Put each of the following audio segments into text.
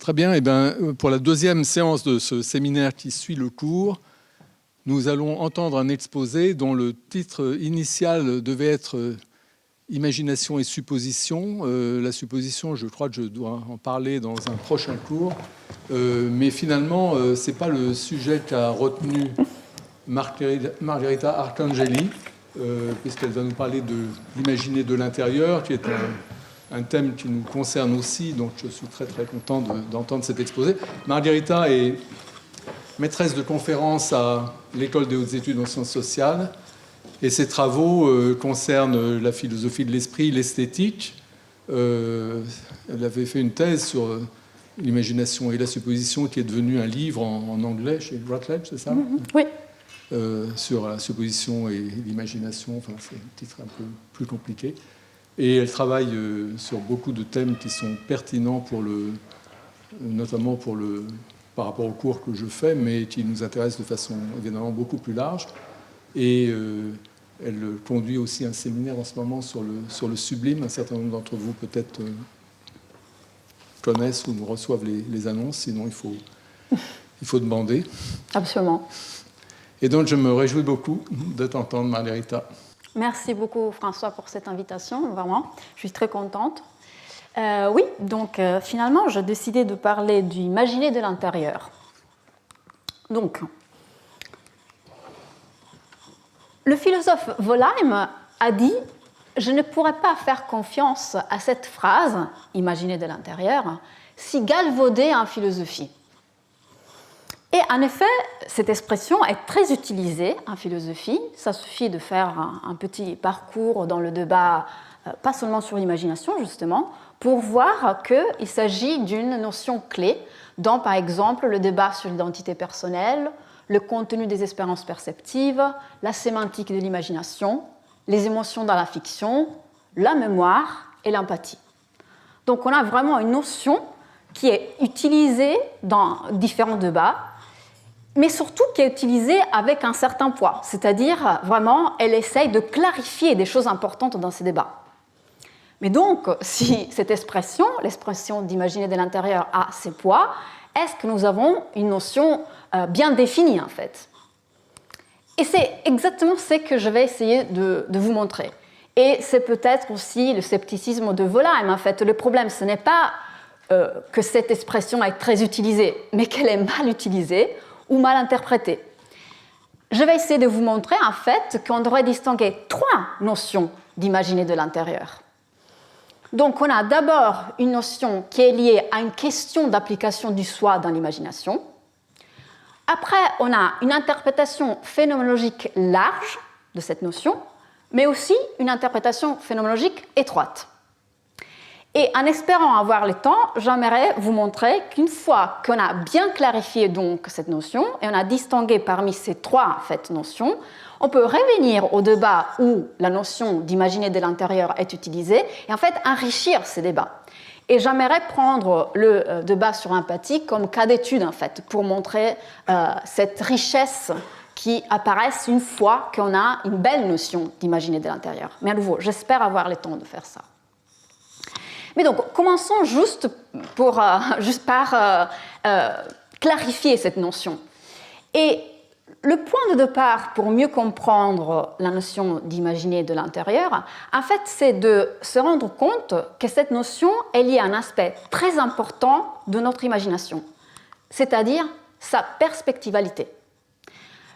Très bien. Eh bien, pour la deuxième séance de ce séminaire qui suit le cours, nous allons entendre un exposé dont le titre initial devait être Imagination et supposition. La supposition, je crois que je dois en parler dans un prochain cours. Mais finalement, ce n'est pas le sujet qu'a retenu Margherita Arcangeli, puisqu'elle va nous parler de l'imaginer de l'intérieur, qui est un thème qui nous concerne aussi, donc je suis très très content d'entendre cet exposé. Margherita est maîtresse de conférences à l'École des hautes études en sciences sociales, et ses travaux concernent la philosophie de l'esprit, l'esthétique. Elle avait fait une thèse sur l'imagination et la supposition, qui est devenue un livre en anglais chez Routledge, c'est ça? Oui. Sur la supposition et l'imagination, enfin, c'est un titre un peu plus compliqué. Et elle travaille sur beaucoup de thèmes qui sont pertinents notamment par rapport au cours que je fais, mais qui nous intéressent de façon évidemment beaucoup plus large. Et elle conduit aussi un séminaire en ce moment sur le sublime. Un certain nombre d'entre vous peut-être connaissent ou nous reçoivent les annonces, sinon il faut demander. Absolument. Et donc je me réjouis beaucoup de t'entendre, Margherita. Merci beaucoup, François, pour cette invitation, vraiment. Je suis très contente. Oui, donc finalement, j'ai décidé de parler du imaginer de l'intérieur. Donc, le philosophe Wollheim a dit « Je ne pourrais pas faire confiance à cette phrase, imaginer de l'intérieur, si galvaudée en philosophie ». Et en effet, cette expression est très utilisée en philosophie. Ça suffit de faire un petit parcours dans le débat, pas seulement sur l'imagination, justement, pour voir qu'il s'agit d'une notion clé dans, par exemple, le débat sur l'identité personnelle, le contenu des expériences perceptives, la sémantique de l'imagination, les émotions dans la fiction, la mémoire et l'empathie. Donc on a vraiment une notion qui est utilisée dans différents débats, mais surtout qui est utilisée avec un certain poids, c'est-à-dire vraiment, elle essaye de clarifier des choses importantes dans ces débats. Mais donc, si cette expression, l'expression d'imaginer de l'intérieur, a ses poids, est-ce que nous avons une notion bien définie, en fait? Et c'est exactement ce que je vais essayer de vous montrer. Et c'est peut-être aussi le scepticisme de Wollheim, en fait. Le problème, ce n'est pas que cette expression est très utilisée, mais qu'elle est mal utilisée ou mal interprétée. Je vais essayer de vous montrer, en fait, qu'on devrait distinguer trois notions d'imaginer de l'intérieur. Donc, on a d'abord une notion qui est liée à une question d'application du soi dans l'imagination. Après, on a une interprétation phénoménologique large de cette notion, mais aussi une interprétation phénoménologique étroite. Et en espérant avoir le temps, j'aimerais vous montrer qu'une fois qu'on a bien clarifié donc cette notion, et on a distingué parmi ces trois notions, on peut revenir au débat où la notion d'imaginer de l'intérieur est utilisée et en fait enrichir ces débats. Et j'aimerais prendre le débat sur l'empathie comme cas d'étude en fait, pour montrer cette richesse qui apparaît une fois qu'on a une belle notion d'imaginer de l'intérieur. Mais à nouveau, j'espère avoir le temps de faire ça. Mais donc, commençons juste par clarifier cette notion. Et le point de départ pour mieux comprendre la notion d'imaginer de l'intérieur, en fait, c'est de se rendre compte que cette notion est liée à un aspect très important de notre imagination, c'est-à-dire sa perspectivalité.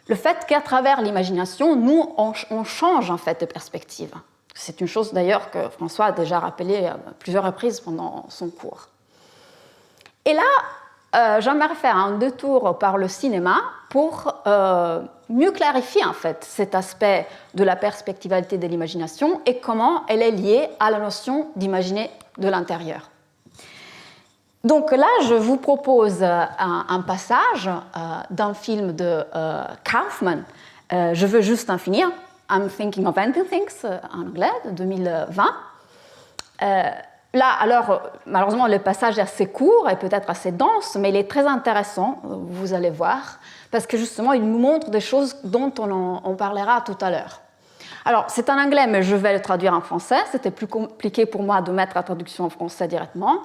Le fait qu'à travers l'imagination, nous, on change en fait de perspective. C'est une chose d'ailleurs que François a déjà rappelé à plusieurs reprises pendant son cours. Et là, j'aimerais faire un détour par le cinéma pour mieux clarifier en fait cet aspect de la perspectivalité de l'imagination et comment elle est liée à la notion d'imaginer de l'intérieur. Donc là, je vous propose un passage d'un film de Kaufman. Je veux juste en finir. I'm Thinking of Ending Things, en anglais, de 2020. Là, alors, malheureusement, le passage est assez court et peut-être assez dense, mais il est très intéressant, vous allez voir, parce que justement, il nous montre des choses dont on parlera tout à l'heure. Alors, c'est en anglais, mais je vais le traduire en français. C'était plus compliqué pour moi de mettre la traduction en français directement.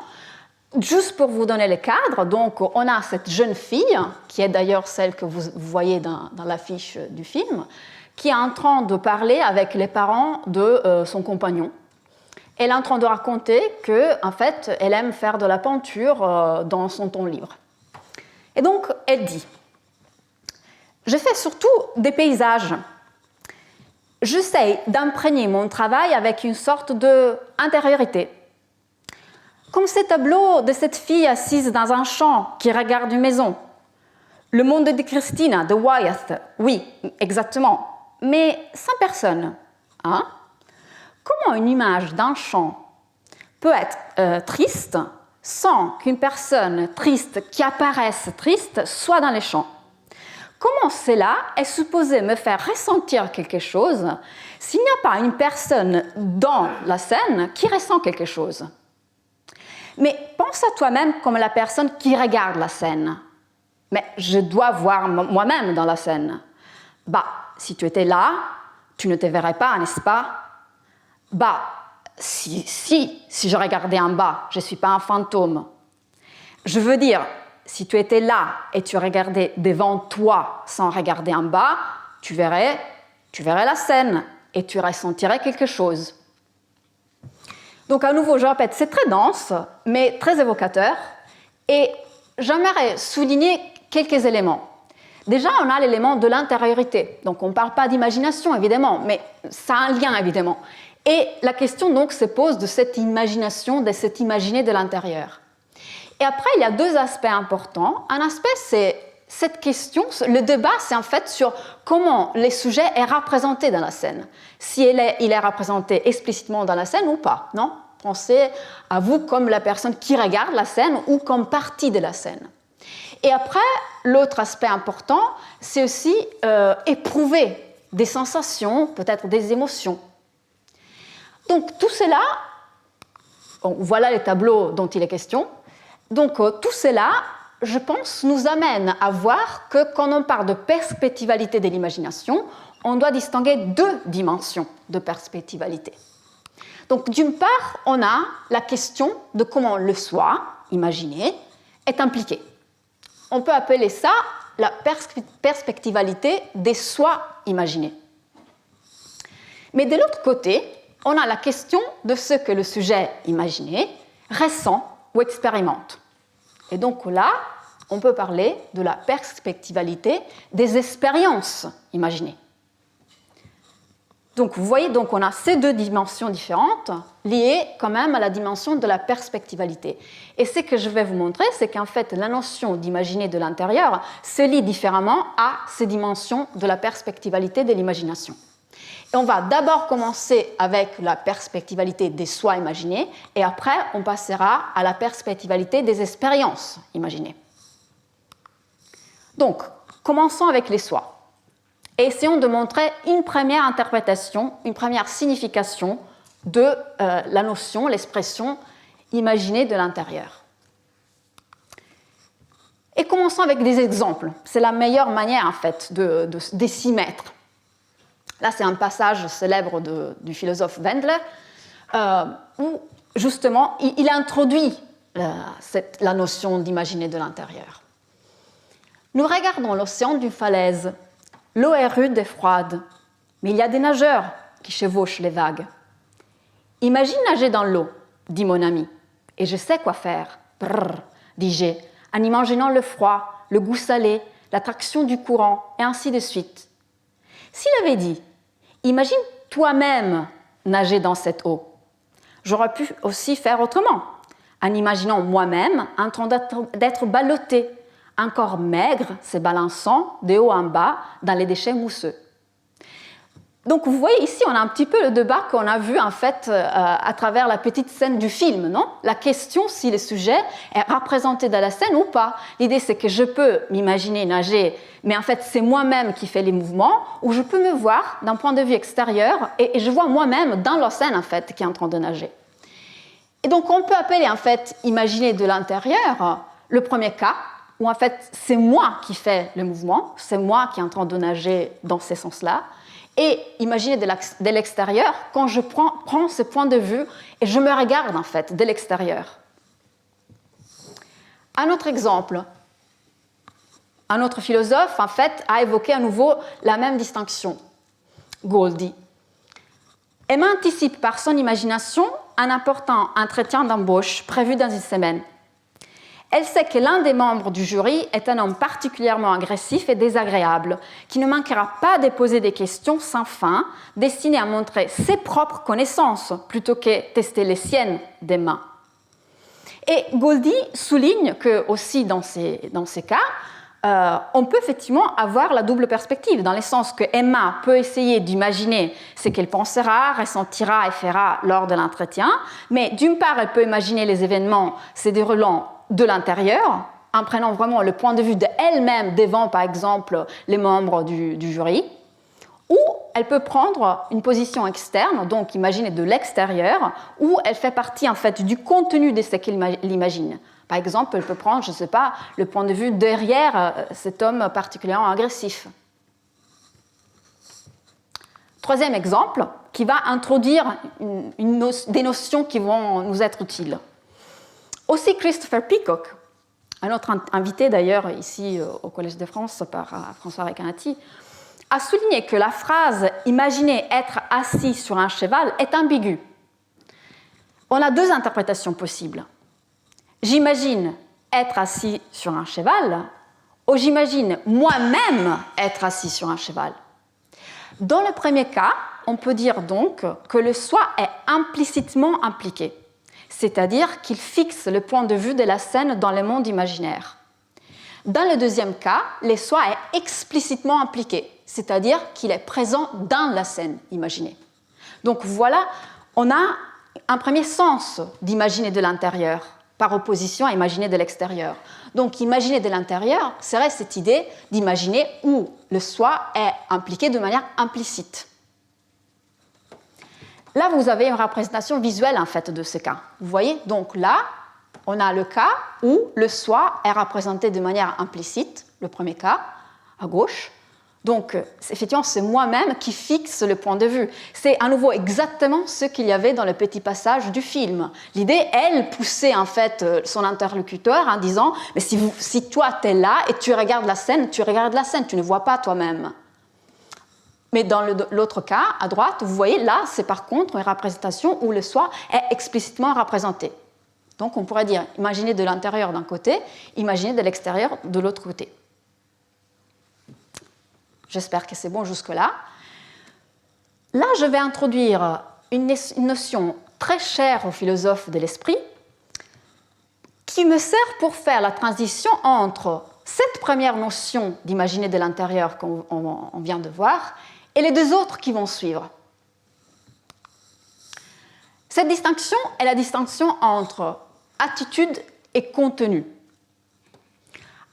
juste pour vous donner le cadre, donc on a cette jeune fille, qui est d'ailleurs celle que vous voyez dans l'affiche du film, qui est en train de parler avec les parents de son compagnon. Elle est en train de raconter qu'en fait, elle aime faire de la peinture dans son temps libre. Et donc, elle dit « Je fais surtout des paysages. J'essaie d'imprégner mon travail avec une sorte d'intériorité. Comme ces tableaux de cette fille assise dans un champ qui regarde une maison. Le monde de Christina, de Wyeth, oui, exactement, mais sans personne. Hein? Comment une image d'un champ peut être triste sans qu'une personne triste qui apparaisse triste soit dans les champs? Comment cela est supposé me faire ressentir quelque chose s'il n'y a pas une personne dans la scène qui ressent quelque chose? Mais pense à toi-même comme la personne qui regarde la scène. Mais je dois voir moi-même dans la scène. Bah, si tu étais là, tu ne te verrais pas, n'est-ce pas? Bah, si je regardais en bas, je ne suis pas un fantôme. Je veux dire, si tu étais là et tu regardais devant toi sans regarder en bas, tu verrais la scène et tu ressentirais quelque chose. Donc à nouveau, je répète, c'est très dense, mais très évocateur. Et j'aimerais souligner quelques éléments. Déjà, on a l'élément de l'intériorité. Donc on ne parle pas d'imagination, évidemment, mais ça a un lien, évidemment. Et la question donc se pose de cette imagination, de cet imaginer de l'intérieur. Et après, il y a deux aspects importants. Un aspect, c'est cette question, le débat, c'est en fait sur comment les sujets est représenté dans la scène. Si il est représenté explicitement dans la scène ou pas, non? Pensez à vous comme la personne qui regarde la scène ou comme partie de la scène. Et après, l'autre aspect important, c'est aussi éprouver des sensations, peut-être des émotions. Donc tout cela, voilà les tableaux dont il est question. Donc tout cela, je pense, nous amène à voir que quand on parle de perspectivalité de l'imagination, on doit distinguer deux dimensions de perspectivalité. Donc d'une part, on a la question de comment le soi, imaginé, est impliqué. On peut appeler ça la perspectivalité des soi imaginés. Mais de l'autre côté, on a la question de ce que le sujet imaginé ressent ou expérimente. Et donc là, on peut parler de la perspectivalité des expériences imaginées. Donc vous voyez, donc on a ces deux dimensions différentes liées quand même à la dimension de la perspectivalité. Et ce que je vais vous montrer, c'est qu'en fait la notion d'imaginer de l'intérieur se lie différemment à ces dimensions de la perspectivalité de l'imagination. Et on va d'abord commencer avec la perspectivalité des soi imaginés et après on passera à la perspectivalité des expériences imaginées. Donc, commençons avec les soi. Et essayons de montrer une première interprétation, une première signification de la notion, l'expression imaginée de l'intérieur. Et commençons avec des exemples. C'est la meilleure manière, en fait, de s'y mettre. Là, c'est un passage célèbre du philosophe Wendler, où, justement, il introduit la notion d'imaginer de l'intérieur. Nous regardons l'océan d'une falaise. L'eau est rude et froide, mais il y a des nageurs qui chevauchent les vagues. Imagine nager dans l'eau, dit mon ami, et je sais quoi faire. Brrr, dis-je, en imaginant le froid, le goût salé, l'attraction du courant, et ainsi de suite. S'il avait dit, imagine toi-même nager dans cette eau, j'aurais pu aussi faire autrement, en imaginant moi-même en train d'être ballotté, un corps maigre se balançant de haut en bas dans les déchets mousseux. Donc vous voyez ici, on a un petit peu le débat qu'on a vu en fait à travers la petite scène du film, non? La question si le sujet est représenté dans la scène ou pas. L'idée c'est que je peux m'imaginer nager, mais en fait c'est moi-même qui fais les mouvements, ou je peux me voir d'un point de vue extérieur et je vois moi-même dans la scène en fait qui est en train de nager. Et donc on peut appeler en fait imaginer de l'intérieur le premier cas, où en fait c'est moi qui fais le mouvement, c'est moi qui est en train de nager dans ce sens-là, et imaginer de l'extérieur quand je prends ce point de vue et je me regarde en fait de l'extérieur. Un autre exemple. Un autre philosophe, en fait, a évoqué à nouveau la même distinction. Goldie. Emma anticipe par son imagination un important entretien d'embauche prévu dans une semaine. Elle sait que l'un des membres du jury est un homme particulièrement agressif et désagréable, qui ne manquera pas de poser des questions sans fin, destinées à montrer ses propres connaissances plutôt que tester les siennes d'Emma. Et Goldie souligne que aussi dans ces cas, on peut effectivement avoir la double perspective, dans le sens que Emma peut essayer d'imaginer ce qu'elle pensera, ressentira et fera lors de l'entretien, mais d'une part, elle peut imaginer les événements se déroulant de l'intérieur, en prenant vraiment le point de vue d'elle-même devant, par exemple, les membres du jury, ou elle peut prendre une position externe, donc imaginer de l'extérieur, où elle fait partie en fait du contenu de ce qu'elle imagine. Par exemple, elle peut prendre, je ne sais pas, le point de vue derrière cet homme particulièrement agressif. Troisième exemple, qui va introduire des notions qui vont nous être utiles. Aussi Christopher Peacock, un autre invité d'ailleurs ici au Collège de France par François Recanati, a souligné que la phrase « imaginer être assis sur un cheval » est ambiguë. On a deux interprétations possibles. J'imagine être assis sur un cheval, ou j'imagine moi-même être assis sur un cheval. Dans le premier cas, on peut dire donc que le soi est implicitement impliqué, c'est-à-dire qu'il fixe le point de vue de la scène dans le monde imaginaire. Dans le deuxième cas, le soi est explicitement impliqué, c'est-à-dire qu'il est présent dans la scène imaginée. Donc voilà, on a un premier sens d'imaginer de l'intérieur, par opposition à imaginer de l'extérieur. Donc imaginer de l'intérieur serait cette idée d'imaginer où le soi est impliqué de manière implicite. Là, vous avez une représentation visuelle en fait de ce cas. Vous voyez, donc là, on a le cas où le soi est représenté de manière implicite, le premier cas, à gauche. Donc, effectivement, c'est moi-même qui fixe le point de vue. C'est à nouveau exactement ce qu'il y avait dans le petit passage du film. L'idée, elle, poussait en fait son interlocuteur en disant « Mais si toi, tu es là et tu regardes la scène, tu ne vois pas toi-même. » Mais dans l'autre cas, à droite, vous voyez, là, c'est par contre une représentation où le soi est explicitement représenté. Donc, on pourrait dire, imaginez de l'intérieur d'un côté, imaginez de l'extérieur de l'autre côté. J'espère que c'est bon jusque-là. Là, je vais introduire une notion très chère aux philosophes de l'esprit qui me sert pour faire la transition entre cette première notion d'imaginer de l'intérieur qu'on vient de voir et les deux autres qui vont suivre. Cette distinction est la distinction entre attitude et contenu.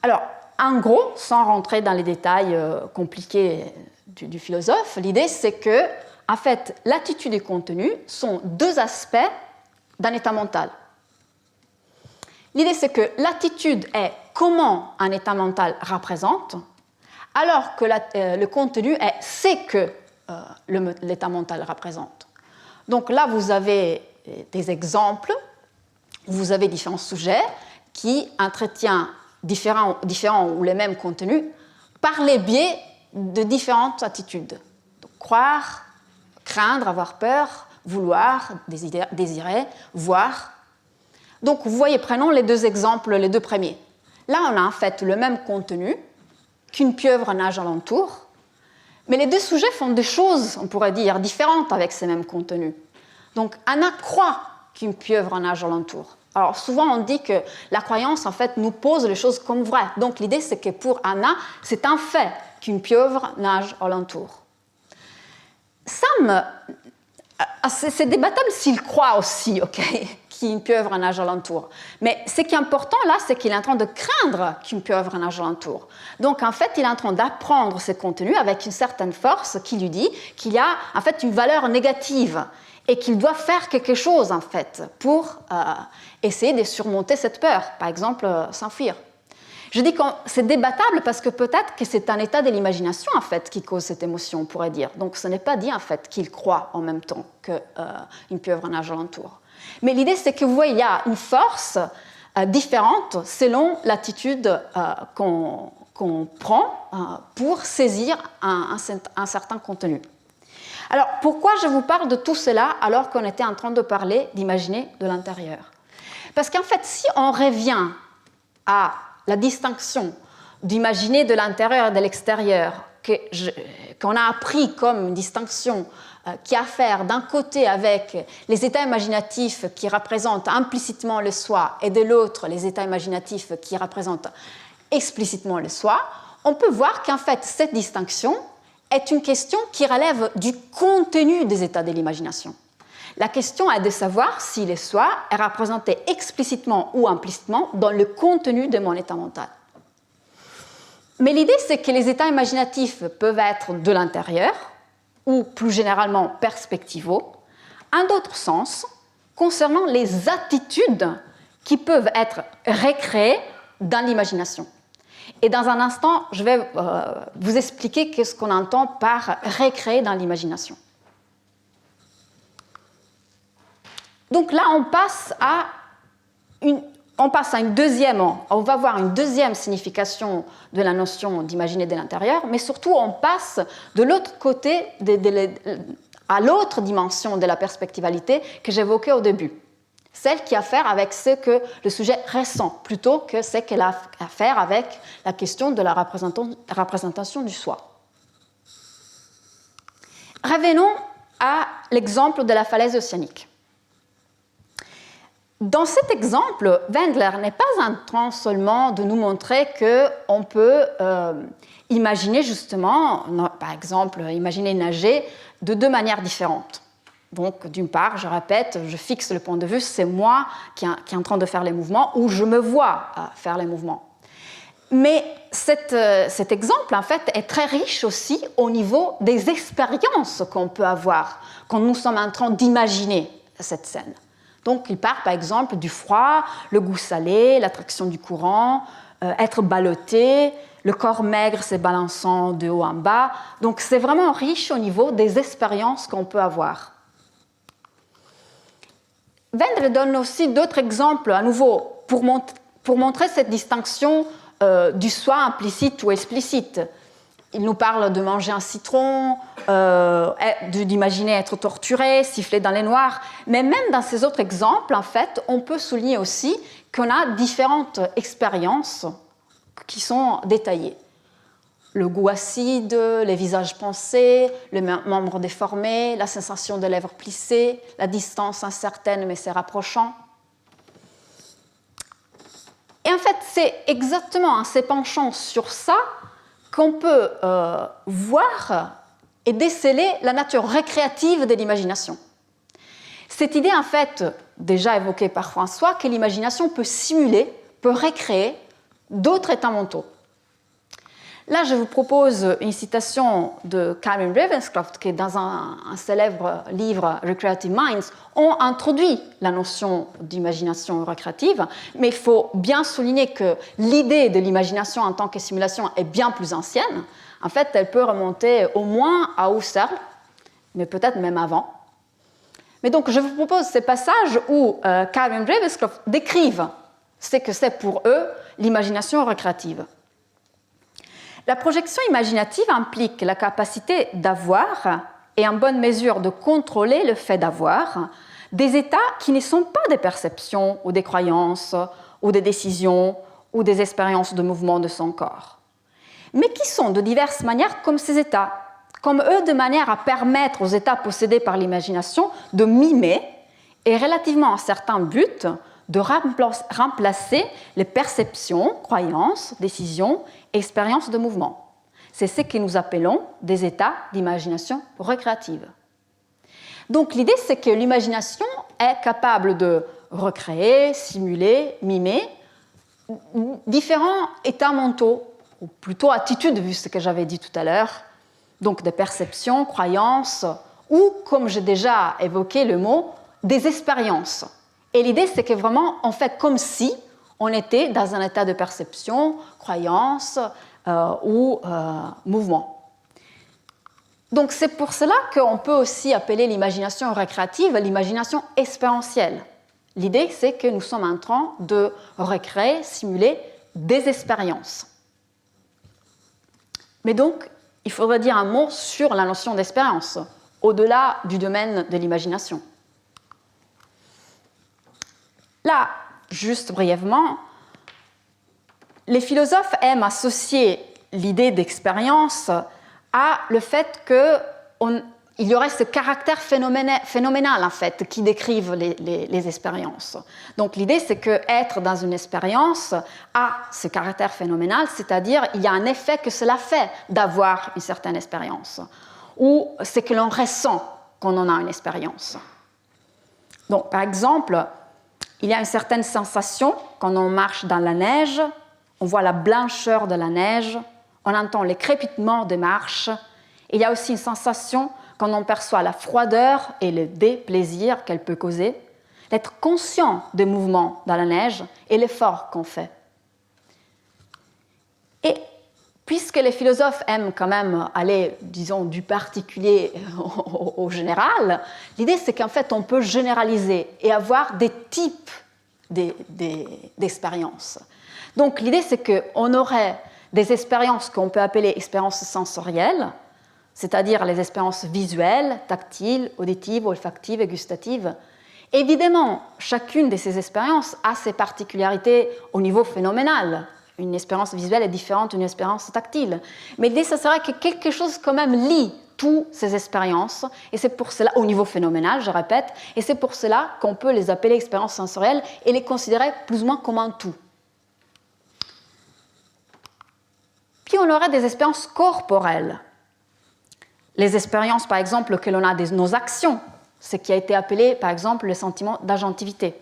Alors, en gros, sans rentrer dans les détails compliqués du philosophe, l'idée c'est que, en fait, l'attitude et le contenu sont deux aspects d'un état mental. L'idée c'est que l'attitude est comment un état mental représente, alors que le contenu est ce que l'état mental représente. Donc là, vous avez des exemples, vous avez différents sujets qui entretiennent différents ou les mêmes contenus par les biais de différentes attitudes. Donc, croire, craindre, avoir peur, vouloir, désirer, voir. Donc, vous voyez, prenons les deux exemples, les deux premiers. Là, on a en fait le même contenu qu'une pieuvre nage alentour, mais les deux sujets font des choses, on pourrait dire, différentes avec ces mêmes contenus. Donc, Anna croit qu'une pieuvre nage alentour. Alors, souvent, on dit que la croyance, en fait, nous pose les choses comme vraies. Donc, l'idée, c'est que pour Anna, c'est un fait qu'une pieuvre nage alentour. Sam, c'est débattable s'il croit aussi, ok, qu'une pieuvre nage alentour. Mais ce qui est important, là, c'est qu'il est en train de craindre qu'une pieuvre nage alentour. Donc, en fait, il est en train d'apprendre ce contenu avec une certaine force qui lui dit qu'il y a, en fait, une valeur négative et qu'il doit faire quelque chose, en fait, pour essayer de surmonter cette peur, par exemple, s'enfuir. Je dis que c'est débattable parce que peut-être que c'est un état de l'imagination, en fait, qui cause cette émotion, on pourrait dire. Donc, ce n'est pas dit, en fait, qu'il croit en même temps qu'une pieuvre nage alentour. Mais l'idée, c'est que, vous voyez, il y a une force différentes selon l'attitude qu'on prend pour saisir un certain contenu. Alors, pourquoi je vous parle de tout cela alors qu'on était en train de parler d'imaginer de l'intérieur? Parce qu'en fait, si on revient à la distinction d'imaginer de l'intérieur et de l'extérieur, qu'on a appris comme une distinction qui a à faire d'un côté avec les états imaginatifs qui représentent implicitement le soi et de l'autre les états imaginatifs qui représentent explicitement le soi, on peut voir qu'en fait cette distinction est une question qui relève du contenu des états de l'imagination. La question est de savoir si le soi est représenté explicitement ou implicitement dans le contenu de mon état mental. Mais l'idée, c'est que les états imaginatifs peuvent être de l'intérieur, ou plus généralement perspectivaux, en d'autres sens, concernant les attitudes qui peuvent être recréées dans l'imagination. Et dans un instant, je vais vous expliquer ce qu'on entend par recréer dans l'imagination. Donc là, on va voir une deuxième signification de la notion d'imaginer de l'intérieur, mais surtout on passe de l'autre côté, à l'autre dimension de la perspectivalité que j'évoquais au début, celle qui a à faire avec ce que le sujet ressent, plutôt que ce qu'elle a à faire avec la question de la représentation du soi. Revenons à l'exemple de la falaise océanique. Dans cet exemple, Wendler n'est pas en train seulement de nous montrer qu'on peut imaginer justement, par exemple, imaginer nager de deux manières différentes. Donc, d'une part, je répète, je fixe le point de vue, c'est moi qui est en train de faire les mouvements ou je me vois faire les mouvements. Mais cet exemple, en fait, est très riche aussi au niveau des expériences qu'on peut avoir quand nous sommes en train d'imaginer cette scène. Donc, il part par exemple du froid, le goût salé, l'attraction du courant, être ballotté, le corps maigre se balançant de haut en bas. Donc, c'est vraiment riche au niveau des expériences qu'on peut avoir. Wendler donne aussi d'autres exemples, à nouveau, pour montrer cette distinction du soi implicite ou explicite. Il nous parle de manger un citron, d'imaginer être torturé, siffler dans les noirs. Mais même dans ces autres exemples, en fait, on peut souligner aussi qu'on a différentes expériences qui sont détaillées. Le goût acide, les visages pensés, les membres déformés, la sensation de lèvres plissées, la distance incertaine mais se rapprochant. Et en fait, c'est exactement en se penchant sur ça qu'on peut voir et déceler la nature récréative de l'imagination. Cette idée, en fait, déjà évoquée par François, que l'imagination peut simuler, peut recréer d'autres états mentaux. Là, je vous propose une citation de Karen Ravenscroft, qui, dans un célèbre livre, Recreative Minds, ont introduit la notion d'imagination recréative, mais il faut bien souligner que l'idée de l'imagination en tant que simulation est bien plus ancienne. En fait, elle peut remonter au moins à Husserl, mais peut-être même avant. Mais donc, je vous propose ces passages où Karen Ravenscroft décrivent ce que c'est pour eux l'imagination recréative. La projection imaginative implique la capacité d'avoir et en bonne mesure de contrôler le fait d'avoir des états qui ne sont pas des perceptions ou des croyances ou des décisions ou des expériences de mouvement de son corps, mais qui sont de diverses manières comme ces états, comme eux de manière à permettre aux états possédés par l'imagination de mimer et relativement à certains buts de remplacer les perceptions, croyances, décisions et expériences de mouvement. C'est ce que nous appelons des états d'imagination recréative. Donc l'idée, c'est que l'imagination est capable de recréer, simuler, mimer différents états mentaux, ou plutôt attitudes, vu ce que j'avais dit tout à l'heure, donc des perceptions, croyances, ou, comme j'ai déjà évoqué le mot, des expériences. Et l'idée, c'est que vraiment, on fait comme si on était dans un état de perception, croyance ou mouvement. Donc c'est pour cela qu'on peut aussi appeler l'imagination récréative l'imagination expérientielle. L'idée, c'est que nous sommes en train de recréer, simuler des expériences. Mais donc, il faudrait dire un mot sur la notion d'expérience, au-delà du domaine de l'imagination. Là, juste brièvement, les philosophes aiment associer l'idée d'expérience à le fait qu'il y aurait ce caractère phénoménal, en fait, qui décrive les expériences. Donc l'idée, c'est qu'être dans une expérience a ce caractère phénoménal, c'est-à-dire il y a un effet que cela fait d'avoir une certaine expérience, ou c'est que l'on ressent qu'on en a une expérience. Donc, par exemple, il y a une certaine sensation quand on marche dans la neige, on voit la blancheur de la neige, on entend les crépitements des marches. Il y a aussi une sensation quand on perçoit la froideur et le déplaisir qu'elle peut causer, d'être conscient des mouvements dans la neige et l'effort qu'on fait. Et puisque les philosophes aiment quand même aller, disons, du particulier au général, l'idée c'est qu'en fait on peut généraliser et avoir des types d'expériences. Donc l'idée c'est qu'on aurait des expériences qu'on peut appeler expériences sensorielles, c'est-à-dire les expériences visuelles, tactiles, auditives, olfactives et gustatives. Évidemment, chacune de ces expériences a ses particularités au niveau phénoménal. Une expérience visuelle est différente d'une expérience tactile. Mais l'idée, ce serait que quelque chose quand même lie toutes ces expériences, et c'est pour cela, au niveau phénoménal, je répète, et c'est pour cela qu'on peut les appeler expériences sensorielles et les considérer plus ou moins comme un tout. Puis on aurait des expériences corporelles. Les expériences, par exemple, que l'on a de nos actions, ce qui a été appelé, par exemple, le sentiment d'agentivité.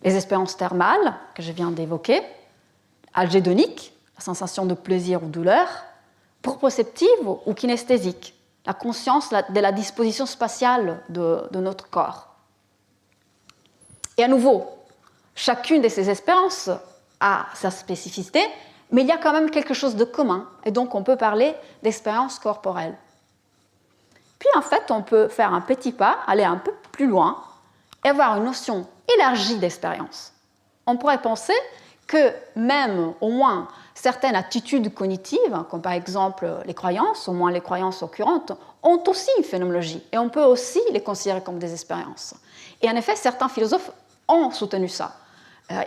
Les expériences thermales, que je viens d'évoquer, algédoniques, la sensation de plaisir ou douleur, proprioceptive ou kinesthésique, la conscience de la disposition spatiale de notre corps. Et à nouveau, chacune de ces expériences a sa spécificité, mais il y a quand même quelque chose de commun, et donc on peut parler d'expérience corporelle. Puis en fait, on peut faire un petit pas, aller un peu plus loin, et avoir une notion élargie d'expérience. On pourrait penser que même, au moins, certaines attitudes cognitives, comme par exemple les croyances, au moins les croyances occurrentes, ont aussi une phénoménologie, et on peut aussi les considérer comme des expériences. Et en effet, certains philosophes ont soutenu ça.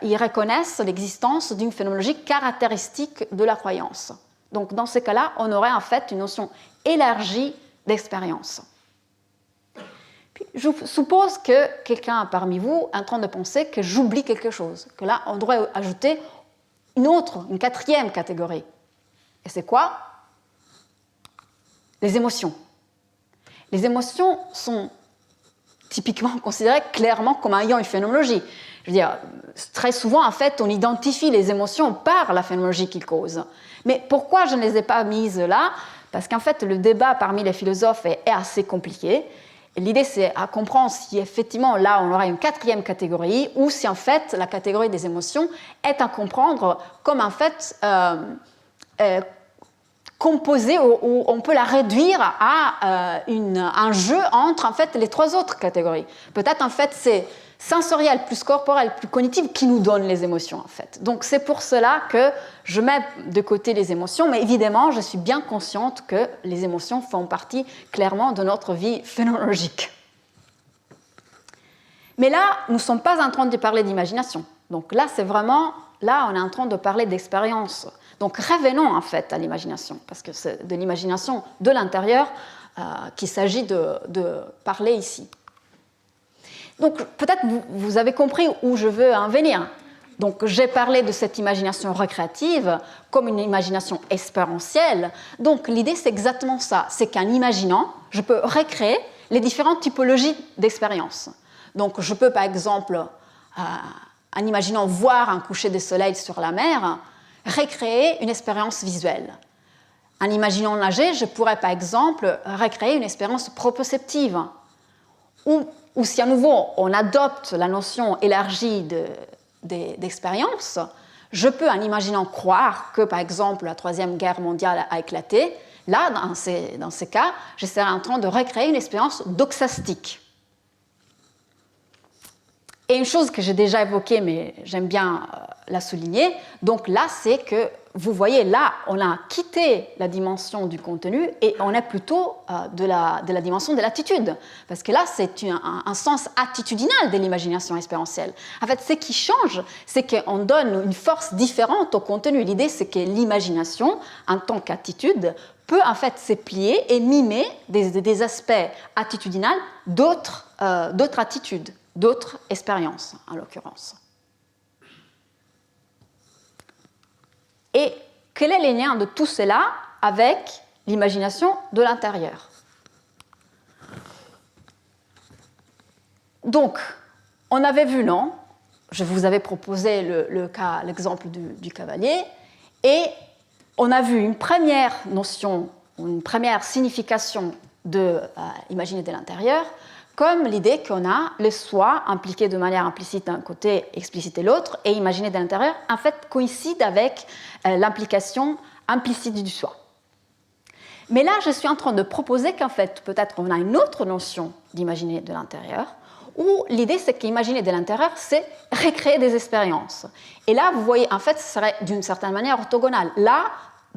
Ils reconnaissent l'existence d'une phénoménologie caractéristique de la croyance. Donc, dans ces cas-là, on aurait en fait une notion élargie d'expérience. Puis, je suppose que quelqu'un parmi vous est en train de penser que j'oublie quelque chose, que là, on devrait ajouter une quatrième catégorie. Et c'est quoi? Les émotions. Les émotions sont typiquement considérées clairement comme ayant une phénoménologie. Je veux dire, très souvent, en fait, on identifie les émotions par la phénoménologie qu'ils causent. Mais pourquoi je ne les ai pas mises là? Parce qu'en fait, le débat parmi les philosophes est assez compliqué. L'idée, c'est à comprendre si effectivement, là, on aurait une quatrième catégorie, ou si en fait, la catégorie des émotions est à comprendre comme en fait composée, ou on peut la réduire à un jeu entre en fait les trois autres catégories. Peut-être en fait, c'est sensoriel plus corporel plus cognitif qui nous donne les émotions en fait. Donc c'est pour cela que je mets de côté les émotions, mais évidemment je suis bien consciente que les émotions font partie clairement de notre vie phénoménologique. Mais là, nous ne sommes pas en train de parler d'imagination. Donc là, c'est vraiment, là on est en train de parler d'expérience. Donc revenons en fait à l'imagination, parce que c'est de l'imagination de l'intérieur qu'il s'agit de parler ici. Donc peut-être vous avez compris où je veux en venir. Donc j'ai parlé de cette imagination récréative comme une imagination expérientielle. Donc l'idée c'est exactement ça, c'est qu'en imaginant, je peux recréer les différentes typologies d'expérience. Donc je peux par exemple, en imaginant voir un coucher de soleil sur la mer, recréer une expérience visuelle. En imaginant nager, je pourrais par exemple recréer une expérience proprioceptive. Ou si à nouveau on adopte la notion élargie d'expérience, je peux en imaginant croire que par exemple la Troisième Guerre mondiale a éclaté. Là, dans ces cas, je serai en train de recréer une expérience doxastique. Et une chose que j'ai déjà évoquée, mais j'aime bien la souligner, donc là, c'est que, vous voyez, là, on a quitté la dimension du contenu et on est plutôt de la dimension de l'attitude. Parce que là, c'est un sens attitudinal de l'imagination expérientielle. En fait, ce qui change, c'est qu'on donne une force différente au contenu. L'idée, c'est que l'imagination, en tant qu'attitude, peut en fait se plier et mimer des aspects attitudinaux d'autres attitudes, d'autres expériences, en l'occurrence. Et quel est le lien de tout cela avec l'imagination de l'intérieur? Donc, on avait vu, non? Je vous avais proposé l'exemple du cavalier, et on a vu une première notion, une première signification de imaginer de l'intérieur, comme l'idée qu'on a le soi impliqué de manière implicite d'un côté, explicite de l'autre, et imaginer de l'intérieur, en fait, coïncide avec l'implication implicite du soi. Mais là, je suis en train de proposer qu'en fait, peut-être on a une autre notion d'imaginer de l'intérieur, où l'idée, c'est qu'imaginer de l'intérieur, c'est recréer des expériences. Et là, vous voyez, en fait, ce serait d'une certaine manière orthogonal. Là,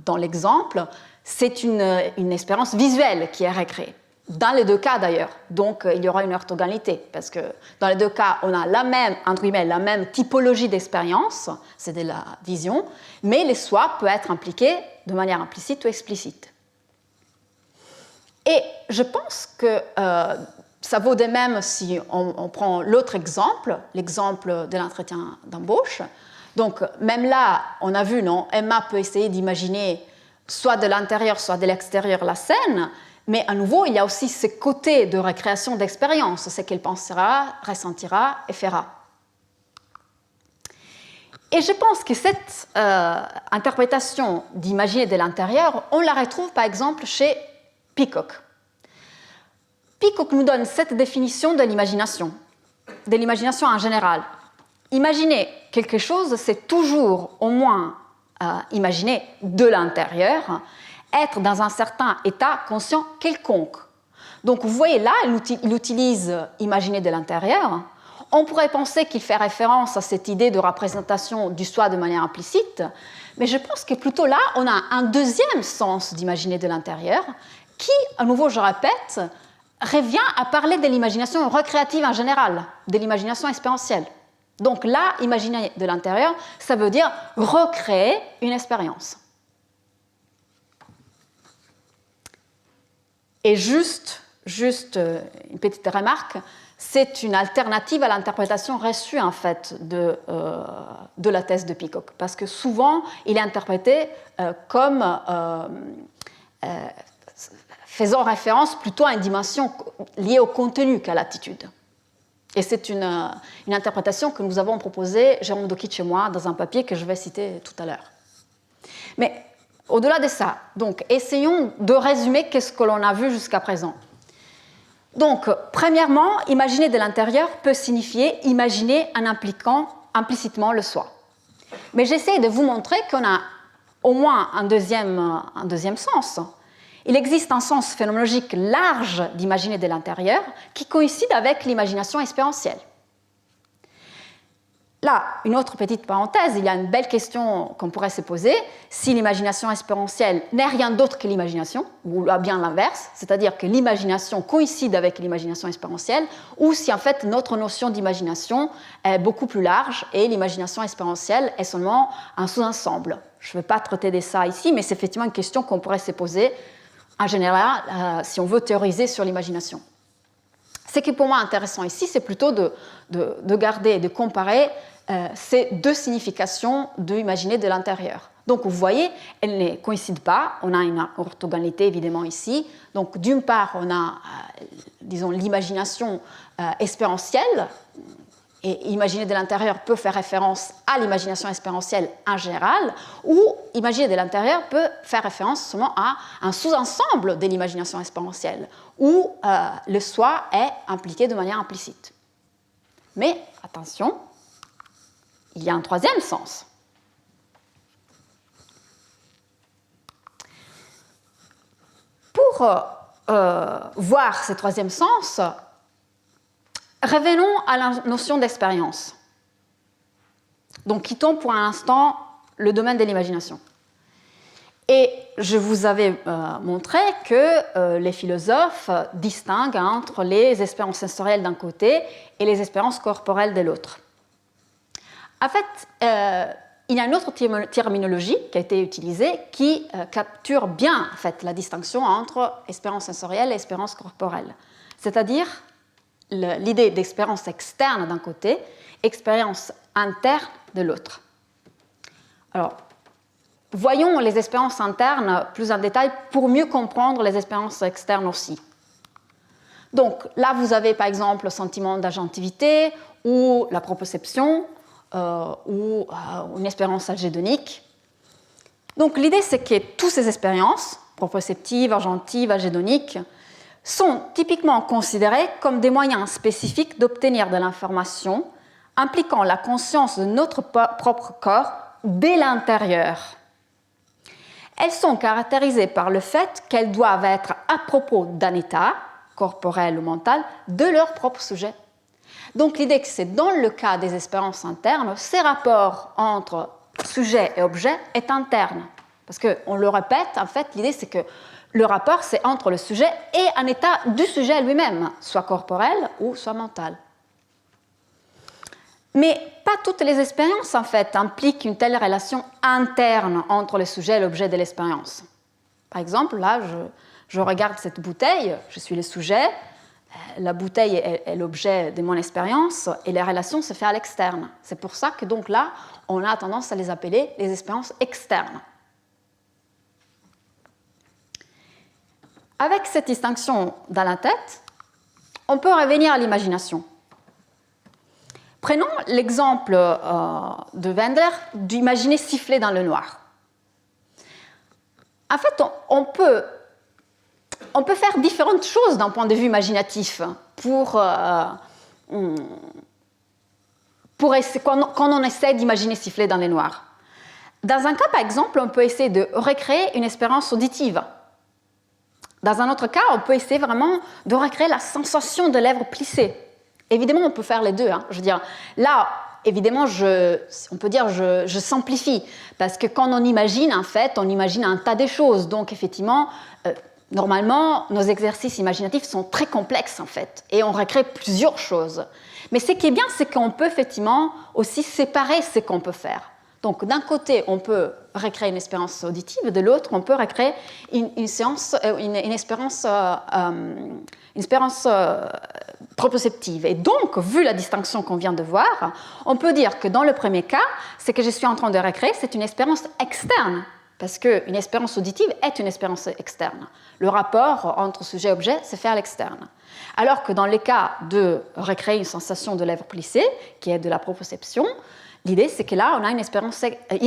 dans l'exemple, c'est une expérience visuelle qui est recréée. Dans les deux cas d'ailleurs, donc il y aura une orthogonalité, parce que dans les deux cas, on a la même typologie d'expérience, c'est de la vision, mais le soi peut être impliqué de manière implicite ou explicite. Et je pense que ça vaut de même si on prend l'autre exemple, l'exemple de l'entretien d'embauche. Donc même là, on a vu, non, Emma peut essayer d'imaginer soit de l'intérieur, soit de l'extérieur la scène, mais à nouveau, il y a aussi ce côté de récréation d'expérience, ce qu'elle pensera, ressentira et fera. Et je pense que cette interprétation d'imaginer de l'intérieur, on la retrouve par exemple chez Peacock. Peacock nous donne cette définition de l'imagination en général. Imaginer quelque chose, c'est toujours au moins imaginer de l'intérieur, être dans un certain état conscient quelconque. Donc vous voyez là, il utilise imaginer de l'intérieur. On pourrait penser qu'il fait référence à cette idée de représentation du soi de manière implicite, mais je pense que plutôt là, on a un deuxième sens d'imaginer de l'intérieur qui, à nouveau, je répète, revient à parler de l'imagination recréative en général, de l'imagination expérientielle. Donc là, imaginer de l'intérieur, ça veut dire recréer une expérience. Et juste une petite remarque, c'est une alternative à l'interprétation reçue en fait de la thèse de Peacock, parce que souvent il est interprété comme faisant référence plutôt à une dimension liée au contenu qu'à l'attitude. Et c'est une interprétation que nous avons proposée, Jérôme Dokic et moi, dans un papier que je vais citer tout à l'heure. Mais au-delà de ça, donc, essayons de résumer ce que l'on a vu jusqu'à présent. Donc, premièrement, imaginer de l'intérieur peut signifier imaginer en impliquant implicitement le soi. Mais j'essaie de vous montrer qu'on a au moins un deuxième sens. Il existe un sens phénoménologique large d'imaginer de l'intérieur qui coïncide avec l'imagination expérientielle. Là, une autre petite parenthèse, il y a une belle question qu'on pourrait se poser. Si l'imagination expérientielle n'est rien d'autre que l'imagination, ou bien l'inverse, c'est-à-dire que l'imagination coïncide avec l'imagination expérientielle, ou si en fait notre notion d'imagination est beaucoup plus large et l'imagination expérientielle est seulement un sous-ensemble. Je ne vais pas traiter de ça ici, mais c'est effectivement une question qu'on pourrait se poser en général si on veut théoriser sur l'imagination. Ce qui est pour moi intéressant ici, c'est plutôt de garder et de comparer ces deux significations de imaginer de l'intérieur. Donc vous voyez, elles ne coïncident pas, on a une orthogonalité évidemment ici. Donc d'une part, on a, disons, l'imagination expérientielle, et imaginer de l'intérieur peut faire référence à l'imagination expérientielle en général, ou imaginer de l'intérieur peut faire référence seulement à un sous-ensemble de l'imagination expérientielle, où le soi est impliqué de manière implicite. Mais attention, il y a un troisième sens. Pour voir ce troisième sens, Revenons à la notion d'expérience. Donc, quittons pour un instant le domaine de l'imagination. Et je vous avais montré que les philosophes distinguent entre les expériences sensorielles d'un côté et les expériences corporelles de l'autre. En fait, il y a une autre terminologie qui a été utilisée qui capture bien en fait, la distinction entre expérience sensorielle et expérience corporelle. C'est-à-dire l'idée d'expérience externe d'un côté, expérience interne de l'autre. Alors, voyons les expériences internes plus en détail pour mieux comprendre les expériences externes aussi. Donc là, vous avez par exemple le sentiment d'agentivité ou la proprioception ou une expérience algédonique. Donc l'idée, c'est que toutes ces expériences, proprioceptives, agentives, algédoniques, sont typiquement considérées comme des moyens spécifiques d'obtenir de l'information impliquant la conscience de notre propre corps dès l'intérieur. Elles sont caractérisées par le fait qu'elles doivent être à propos d'un état, corporel ou mental, de leur propre sujet. Donc l'idée que c'est dans le cas des expériences internes, ces rapports entre sujet et objet est interne. Parce qu'on le répète, en fait, l'idée c'est que le rapport c'est entre le sujet et un état du sujet lui-même, soit corporel ou soit mental. Mais pas toutes les expériences, en fait, impliquent une telle relation interne entre le sujet et l'objet de l'expérience. Par exemple, là, je regarde cette bouteille, je suis le sujet, la bouteille est l'objet de mon expérience, et les relations se font à l'externe. C'est pour ça que, donc, là, on a tendance à les appeler les expériences externes. Avec cette distinction dans la tête, on peut revenir à l'imagination. Prenons l'exemple de Wendler d'imaginer siffler dans le noir. En fait, on peut faire différentes choses d'un point de vue imaginatif quand on essaie d'imaginer siffler dans le noir. Dans un cas, par exemple, on peut essayer de recréer une expérience auditive. Dans un autre cas, on peut essayer vraiment de recréer la sensation de lèvres plissées. Évidemment, on peut faire les deux. Je veux dire, là, évidemment, on peut dire je simplifie, parce que quand on imagine, en fait, on imagine un tas de choses. Donc, effectivement, normalement, nos exercices imaginatifs sont très complexes, en fait, et on recrée plusieurs choses. Mais ce qui est bien, c'est qu'on peut effectivement aussi séparer ce qu'on peut faire. Donc, d'un côté, on peut recréer une expérience auditive, de l'autre, on peut recréer une expérience proprioceptive. Et donc, vu la distinction qu'on vient de voir, on peut dire que dans le premier cas, ce que je suis en train de recréer, c'est une expérience externe, parce qu'une expérience auditive est une expérience externe. Le rapport entre sujet et objet se fait à l'externe. Alors que dans le cas de recréer une sensation de lèvres plissées, qui est de la proprioception, l'idée, c'est que là, on a une expérience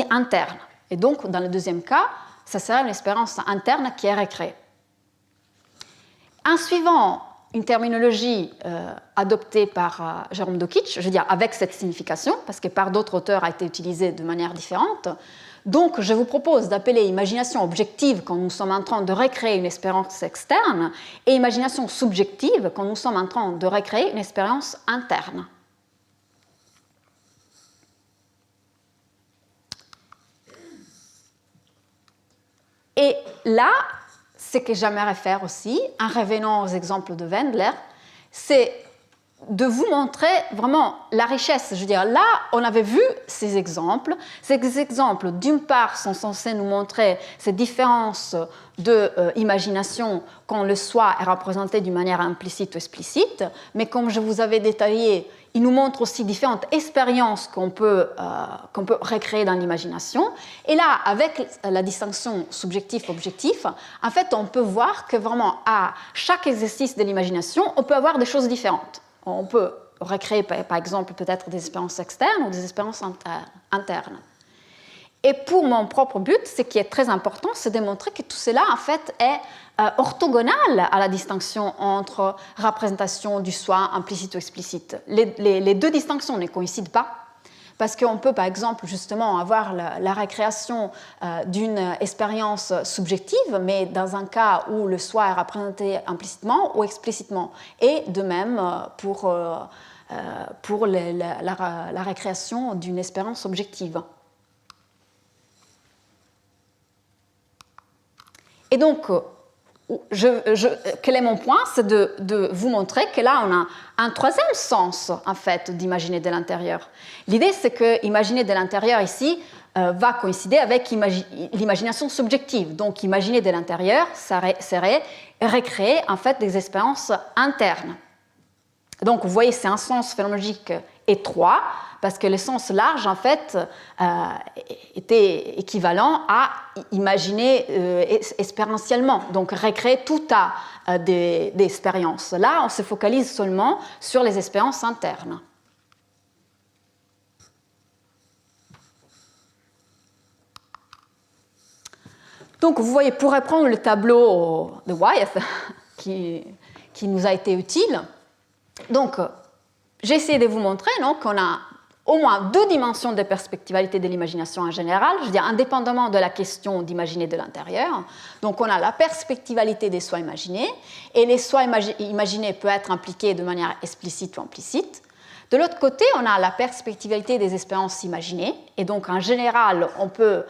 interne. Et donc, dans le deuxième cas, ça sera une expérience interne qui est recréée. En suivant une terminologie adoptée par Jérôme Dokic, je veux dire avec cette signification, parce que par d'autres auteurs a été utilisée de manière différente, donc je vous propose d'appeler imagination objective quand nous sommes en train de recréer une expérience externe et imagination subjective quand nous sommes en train de recréer une expérience interne. Et là, ce que j'aimerais faire aussi, en revenant aux exemples de Wendler, c'est de vous montrer vraiment la richesse. Je veux dire, là, on avait vu ces exemples. Ces exemples, d'une part, sont censés nous montrer ces différences d'imagination quand le soi est représenté d'une manière implicite ou explicite, mais comme je vous avais détaillé, ils nous montrent aussi différentes expériences qu'on peut recréer dans l'imagination. Et là, avec la distinction subjectif-objectif, en fait, on peut voir que vraiment, à chaque exercice de l'imagination, on peut avoir des choses différentes. On peut recréer, par exemple, peut-être des expériences externes ou des expériences internes. Et pour mon propre but, ce qui est très important, c'est de montrer que tout cela, en fait, est orthogonal à la distinction entre représentation du soi implicite ou explicite. Les deux distinctions ne coïncident pas, parce qu'on peut par exemple justement avoir la récréation d'une expérience subjective, mais dans un cas où le soi est représenté implicitement ou explicitement, et de même pour la récréation d'une expérience objective. Et donc, quel est mon point? C'est de vous montrer que là, on a un troisième sens, en fait, d'imaginer de l'intérieur. L'idée, c'est que imaginer de l'intérieur, ici, va coïncider avec l'imagination subjective. Donc, imaginer de l'intérieur serait recréer, en fait, des expériences internes. Donc, vous voyez, c'est un sens phénoménologique étroit, parce que le sens large, en fait, était équivalent à imaginer expérientiellement, donc recréer tout tas d'expériences. Là, on se focalise seulement sur les expériences internes. Donc, vous voyez, pour reprendre le tableau de Wyeth, qui nous a été utile, donc, j'ai essayé de vous montrer qu'on a au moins deux dimensions de perspectivalité de l'imagination en général, je veux dire indépendamment de la question d'imaginer de l'intérieur. Donc on a la perspectivalité des soi imaginés, et les soi imaginés peuvent être impliqués de manière explicite ou implicite. De l'autre côté, on a la perspectivalité des expériences imaginées, et donc en général, on peut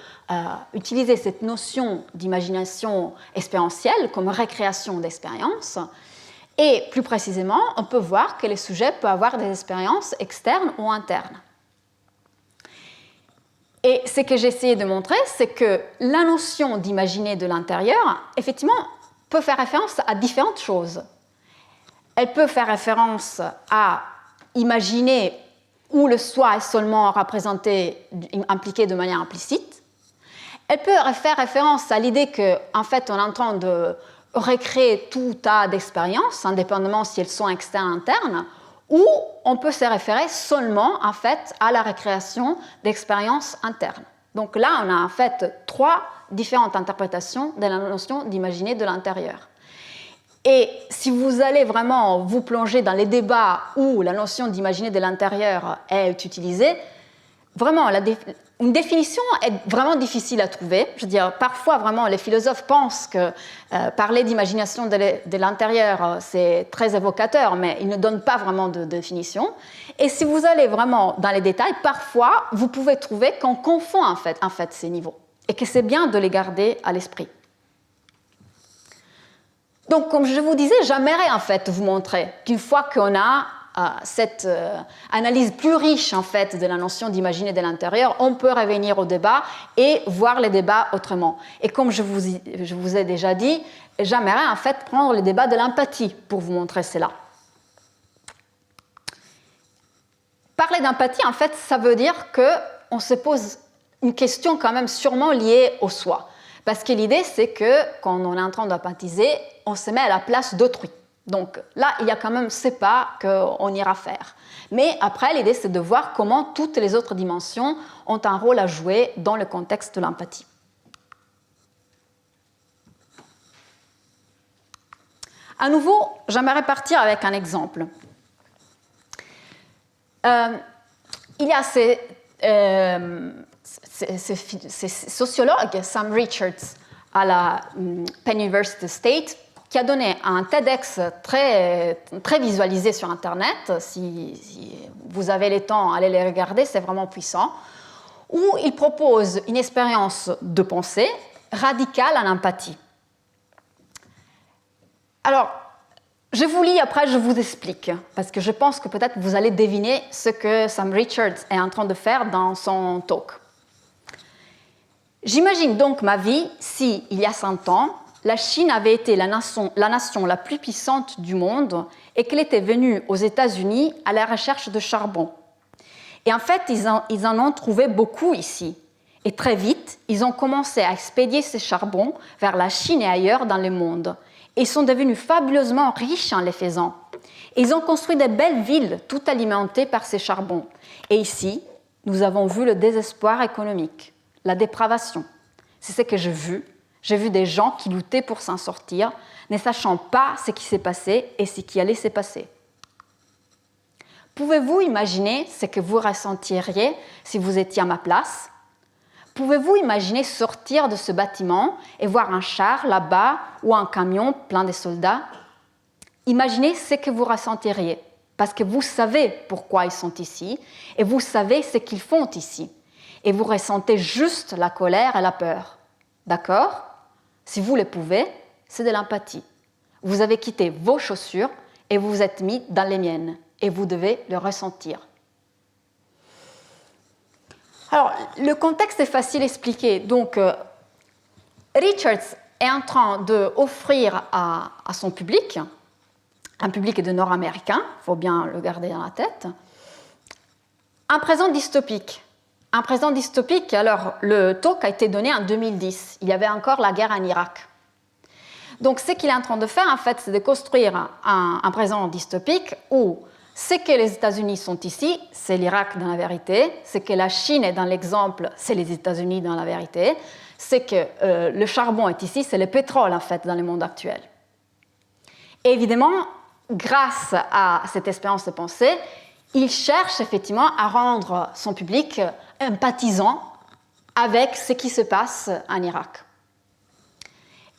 utiliser cette notion d'imagination expérientielle comme récréation d'expériences. Et plus précisément, on peut voir que les sujets peuvent avoir des expériences externes ou internes. Et ce que j'ai essayé de montrer, c'est que la notion d'imaginer de l'intérieur, effectivement, peut faire référence à différentes choses. Elle peut faire référence à imaginer où le soi est seulement représenté, impliqué de manière implicite. Elle peut faire référence à l'idée qu'en fait, on est en train de recréer tout tas d'expériences, indépendamment si elles sont externes ou internes, ou on peut se référer seulement en fait à la récréation d'expériences internes. Donc là, on a en fait trois différentes interprétations de la notion d'imaginer de l'intérieur. Et si vous allez vraiment vous plonger dans les débats où la notion d'imaginer de l'intérieur est utilisée, vraiment, une définition est vraiment difficile à trouver. Je veux dire, parfois, vraiment, les philosophes pensent que parler d'imagination de l'intérieur, c'est très évocateur, mais ils ne donnent pas vraiment de définition. Et si vous allez vraiment dans les détails, parfois, vous pouvez trouver qu'on confond en fait ces niveaux, et que c'est bien de les garder à l'esprit. Donc, comme je vous disais, j'aimerais en fait vous montrer qu'une fois qu'on a cette analyse plus riche en fait de la notion d'imaginer de l'intérieur, on peut revenir au débat et voir les débats autrement. Et comme je vous ai déjà dit, j'aimerais en fait prendre le débat de l'empathie pour vous montrer cela. Parler d'empathie, en fait, ça veut dire qu'on se pose une question quand même sûrement liée au soi. Parce que l'idée, c'est que quand on est en train d'empathiser, on se met à la place d'autrui. Donc là, il y a quand même ce pas qu'on ira faire. Mais après, l'idée, c'est de voir comment toutes les autres dimensions ont un rôle à jouer dans le contexte de l'empathie. À nouveau, j'aimerais partir avec un exemple. Il y a ces sociologues, Sam Richards, à la Penn University State, qui a donné un TEDx très, très visualisé sur Internet. Si vous avez le temps, allez les regarder, c'est vraiment puissant, où il propose une expérience de pensée radicale en empathie. Alors, je vous lis, après je vous explique, parce que je pense que peut-être vous allez deviner ce que Sam Richards est en train de faire dans son talk. J'imagine donc ma vie si, il y a 100 ans, la Chine avait été la nation la plus puissante du monde et qu'elle était venue aux États-Unis à la recherche de charbon. Et en fait, ils en ont trouvé beaucoup ici. Et très vite, ils ont commencé à expédier ces charbons vers la Chine et ailleurs dans le monde. Et ils sont devenus fabuleusement riches en les faisant. Et ils ont construit de belles villes, toutes alimentées par ces charbons. Et ici, nous avons vu le désespoir économique, la dépravation. C'est ce que j'ai vu. J'ai vu des gens qui luttaient pour s'en sortir, ne sachant pas ce qui s'est passé et ce qui allait se passer. Pouvez-vous imaginer ce que vous ressentiriez si vous étiez à ma place? Pouvez-vous imaginer sortir de ce bâtiment et voir un char là-bas ou un camion plein de soldats? Imaginez ce que vous ressentiriez, parce que vous savez pourquoi ils sont ici et vous savez ce qu'ils font ici. Et vous ressentez juste la colère et la peur. D'accord? Si vous le pouvez, c'est de l'empathie. Vous avez quitté vos chaussures et vous vous êtes mis dans les miennes et vous devez le ressentir. Alors, le contexte est facile à expliquer. Donc, Richards est en train d'offrir à son public, un public de Nord-Américains, il faut bien le garder dans la tête, un présent dystopique. Un présent dystopique, alors le talk a été donné en 2010. Il y avait encore la guerre en Irak. Donc, ce qu'il est en train de faire, en fait, c'est de construire un présent dystopique où ce que les États-Unis sont ici, c'est l'Irak dans la vérité. Ce que la Chine est dans l'exemple, c'est les États-Unis dans la vérité. Ce que le charbon est ici, c'est le pétrole, en fait, dans le monde actuel. Et évidemment, grâce à cette expérience de pensée, il cherche effectivement à rendre son public empathisant avec ce qui se passe en Irak.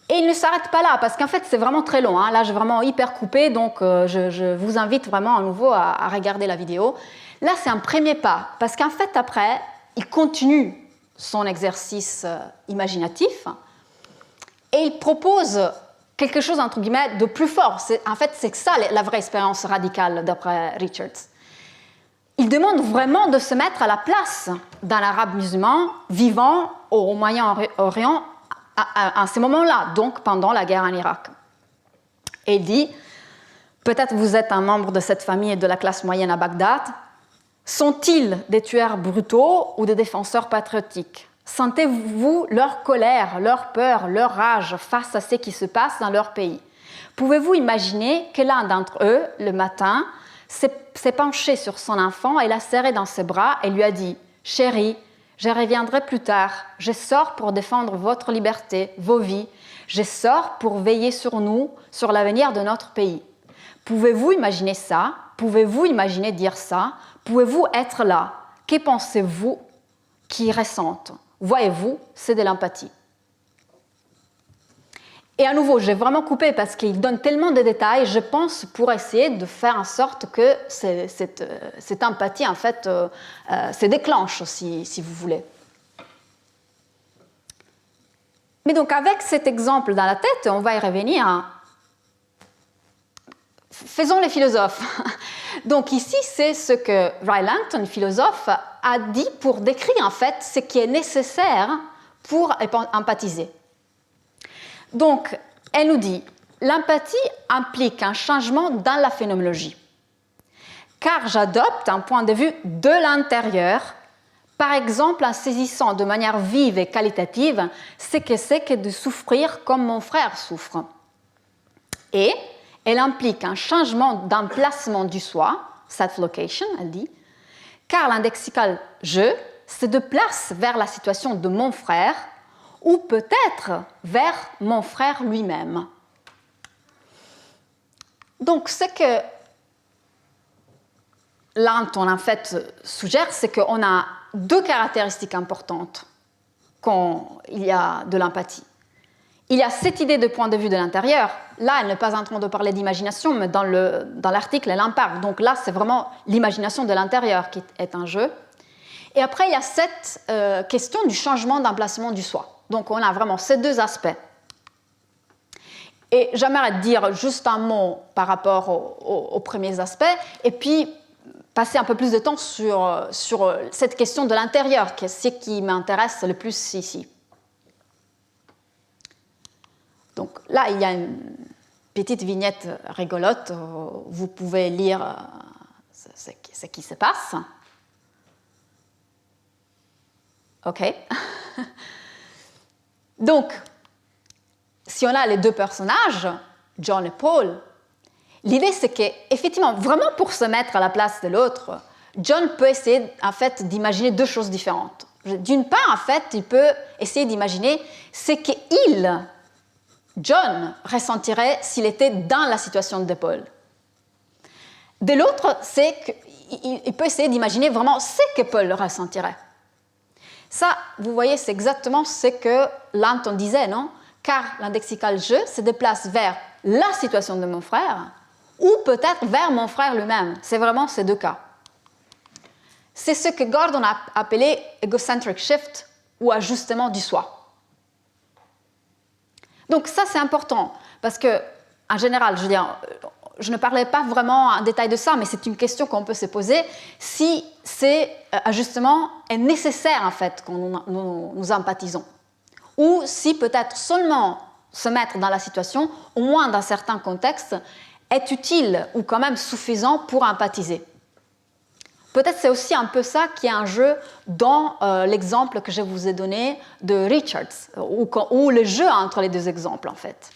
Et il ne s'arrête pas là, parce qu'en fait, c'est vraiment très long. Là, j'ai vraiment hyper coupé, donc je vous invite vraiment à nouveau à regarder la vidéo. Là, c'est un premier pas, parce qu'en fait, après, il continue son exercice imaginatif et il propose quelque chose, entre guillemets, de plus fort. En fait, c'est ça la vraie expérience radicale, d'après Richards. Il demande vraiment de se mettre à la place d'un arabe musulman vivant au Moyen-Orient à ce moment-là, donc pendant la guerre en Irak. Et il dit, peut-être vous êtes un membre de cette famille de la classe moyenne à Bagdad. Sont-ils des tueurs brutaux ou des défenseurs patriotiques? Sentez-vous leur colère, leur peur, leur rage face à ce qui se passe dans leur pays? Pouvez-vous imaginer que l'un d'entre eux, le matin, s'est penché sur son enfant et l'a serré dans ses bras et lui a dit « Chérie, je reviendrai plus tard. Je sors pour défendre votre liberté, vos vies. Je sors pour veiller sur nous, sur l'avenir de notre pays. » Pouvez-vous imaginer ça? Pouvez-vous imaginer dire ça? Pouvez-vous être là? Que pensez-vous qu'ils ressentent? Voyez-vous, c'est de l'empathie. Et à nouveau, j'ai vraiment coupé parce qu'il donne tellement de détails, je pense, pour essayer de faire en sorte que cette empathie, en fait, se déclenche, si vous voulez. Mais donc, avec cet exemple dans la tête, on va y revenir. Faisons les philosophes. Donc ici, c'est ce que Ray Langton, philosophe, a dit pour décrire, en fait, ce qui est nécessaire pour empathiser. Donc, elle nous dit, l'empathie implique un changement dans la phénoménologie, car j'adopte un point de vue de l'intérieur, par exemple en saisissant de manière vive et qualitative ce que c'est que de souffrir comme mon frère souffre. Et elle implique un changement d'emplacement du soi, self-location, elle dit, car l'indexical « je » se déplace vers la situation de mon frère, ou peut-être vers mon frère lui-même. Donc, ce que Langton, en fait, suggère, c'est qu'on a deux caractéristiques importantes quand il y a de l'empathie. Il y a cette idée de point de vue de l'intérieur. Là, elle n'est pas en train de parler d'imagination, mais dans l'article, elle en parle. Donc là, c'est vraiment l'imagination de l'intérieur qui est en jeu. Et après, il y a cette question du changement d'emplacement du soi. Donc, on a vraiment ces deux aspects. Et j'aimerais dire juste un mot par rapport aux premiers aspects, et puis passer un peu plus de temps sur cette question de l'intérieur, qui est ce qui m'intéresse le plus ici. Donc là, il y a une petite vignette rigolote, vous pouvez lire ce qui se passe. OK. Donc, si on a les deux personnages, John et Paul, l'idée c'est qu'effectivement, vraiment pour se mettre à la place de l'autre, John peut essayer en fait d'imaginer deux choses différentes. D'une part, en fait, il peut essayer d'imaginer ce qu'il, John, ressentirait s'il était dans la situation de Paul. De l'autre, c'est il peut essayer d'imaginer vraiment ce que Paul ressentirait. Ça, vous voyez, c'est exactement ce que Langton disait, non? Car l'indexical je se déplace vers la situation de mon frère ou peut-être vers mon frère lui-même. C'est vraiment ces deux cas. C'est ce que Gordon a appelé egocentric shift ou ajustement du soi. Donc ça, c'est important parce que, en général, je veux dire, je ne parlais pas vraiment en détail de ça, mais c'est une question qu'on peut se poser si ces ajustements est nécessaire en fait quand nous empathisons, ou si peut-être seulement se mettre dans la situation, au moins dans certains contextes, est utile ou quand même suffisant pour empathiser. Peut-être c'est aussi un peu ça qui est en jeu dans l'exemple que je vous ai donné de Richards, ou le jeu entre les deux exemples en fait.